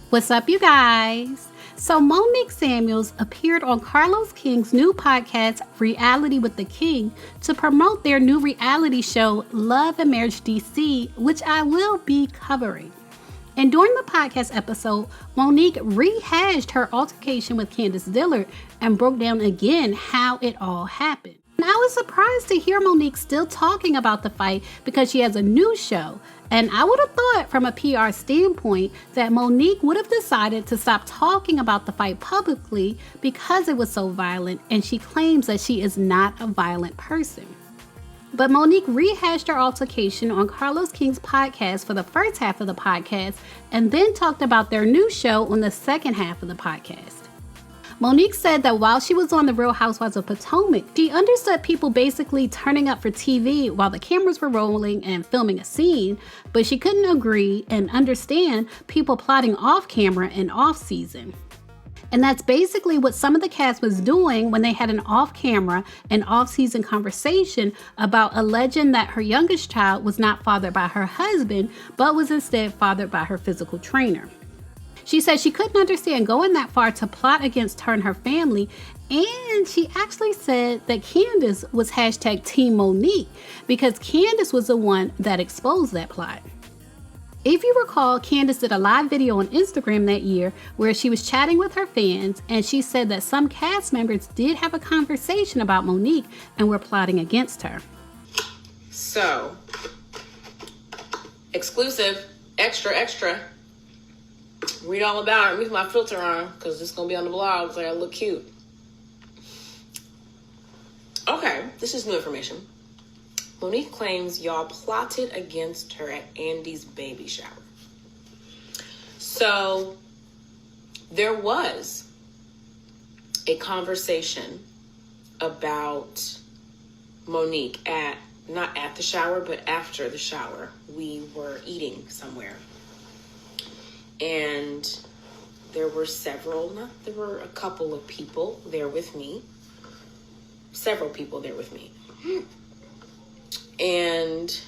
What's up, you guys? So Monique Samuels appeared on Carlos King's new podcast, Reality with the King, to promote their new reality show, Love and Marriage DC, which I will be covering. And during the podcast episode, Monique rehashed her altercation with Candiace Bassett and broke down again how it all happened. And I was surprised to hear Monique still talking about the fight because she has a new show. And I would have thought from a PR standpoint that Monique would have decided to stop talking about the fight publicly because it was so violent, and she claims that she is not a violent person. But Monique rehashed her altercation on Carlos King's podcast for the first half of the podcast and then talked about their new show on the second half of the podcast. Monique said that while she was on The Real Housewives of Potomac, she understood people basically turning up for TV while the cameras were rolling and filming a scene, but she couldn't agree and understand people plotting off camera and off season. And that's basically what some of the cast was doing when they had an off-camera and off-season conversation about alleging that her youngest child was not fathered by her husband, but was instead fathered by her physical trainer. She said she couldn't understand going that far to plot against her and her family, and she actually said that Candiace was hashtag Team Monique because Candiace was the one that exposed that plot. If you recall, Candiace did a live video on Instagram that year where she was chatting with her fans, and she said that some cast members did have a conversation about Monique and were plotting against her. So, exclusive, extra. Read all about it. Leave my filter on because it's going to be on the blog so I look cute. Okay, this is new information. Monique claims y'all plotted against her at Andy's baby shower. So, there was a conversation about Monique not at the shower, but after the shower. We were eating somewhere. And there were a couple of people there with me. Several people there with me. And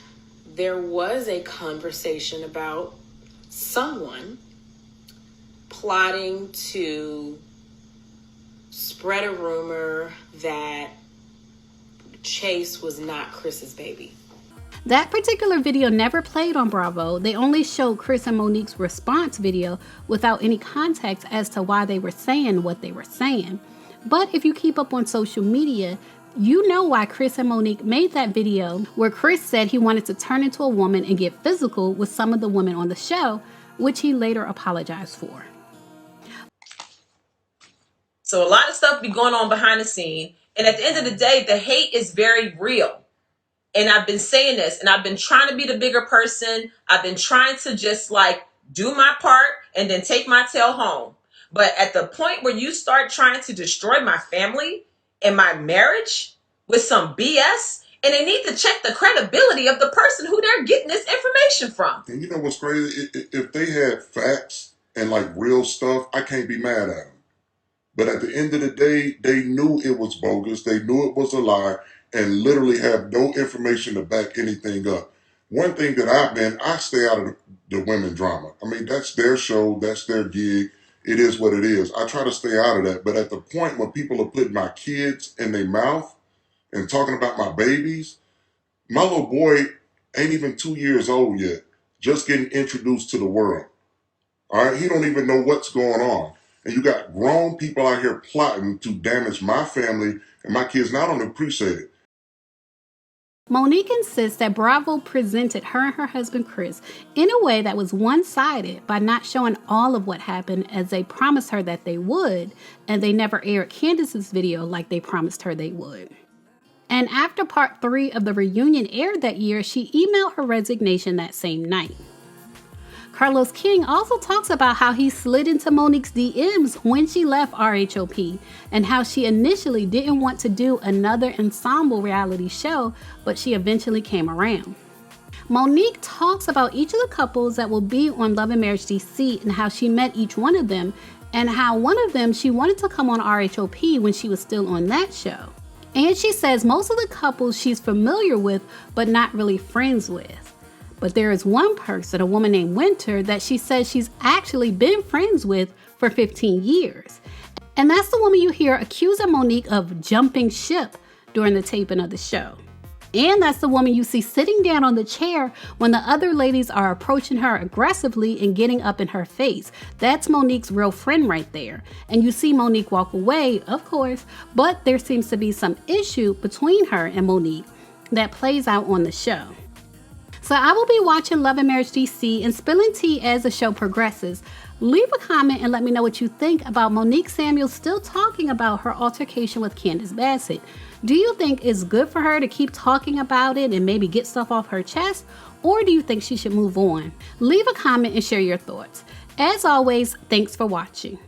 there was a conversation about someone plotting to spread a rumor that Chase was not Chris's baby. That particular video never played on Bravo. They only showed Chris and Monique's response video without any context as to why they were saying what they were saying. But if you keep up on social media, you know why Chris and Monique made that video where Chris said he wanted to turn into a woman and get physical with some of the women on the show, which he later apologized for. So a lot of stuff be going on behind the scene. And at the end of the day, the hate is very real. And I've been saying this, and I've been trying to be the bigger person. I've been trying to just do my part and then take my tail home. But at the point where you start trying to destroy my family and my marriage with some BS, and they need to check the credibility of the person who they're getting this information from. And you know what's crazy? If they had facts and real stuff, I can't be mad at them. But at the end of the day, they knew it was bogus. They knew it was a lie and literally have no information to back anything up. One thing that I stay out of the women drama. I mean, that's their show. That's their gig. It is what it is. I try to stay out of that. But at the point when people are putting my kids in their mouth and talking about my babies, my little boy ain't even 2 years old yet, just getting introduced to the world. All right, he don't even know what's going on. And you got grown people out here plotting to damage my family and my kids. Now I don't appreciate it. Monique insists that Bravo presented her and her husband Chris in a way that was one-sided by not showing all of what happened, as they promised her that they would, and they never aired Candiace's video like they promised her they would. And after part 3 of the reunion aired that year, she emailed her resignation that same night. Carlos King also talks about how he slid into Monique's DMs when she left RHOP and how she initially didn't want to do another ensemble reality show, but she eventually came around. Monique talks about each of the couples that will be on Love and Marriage DC and how she met each one of them, and how one of them she wanted to come on RHOP when she was still on that show. And she says most of the couples she's familiar with but not really friends with. But there is one person, a woman named Winter, that she says she's actually been friends with for 15 years. And that's the woman you hear accusing Monique of jumping ship during the taping of the show. And that's the woman you see sitting down on the chair when the other ladies are approaching her aggressively and getting up in her face. That's Monique's real friend right there. And you see Monique walk away, of course, but there seems to be some issue between her and Monique that plays out on the show. So I will be watching Love and Marriage DC and spilling tea as the show progresses. Leave a comment and let me know what you think about Monique Samuels still talking about her altercation with Candiace Bassett. Do you think it's good for her to keep talking about it and maybe get stuff off her chest? Or do you think she should move on? Leave a comment and share your thoughts. As always, thanks for watching.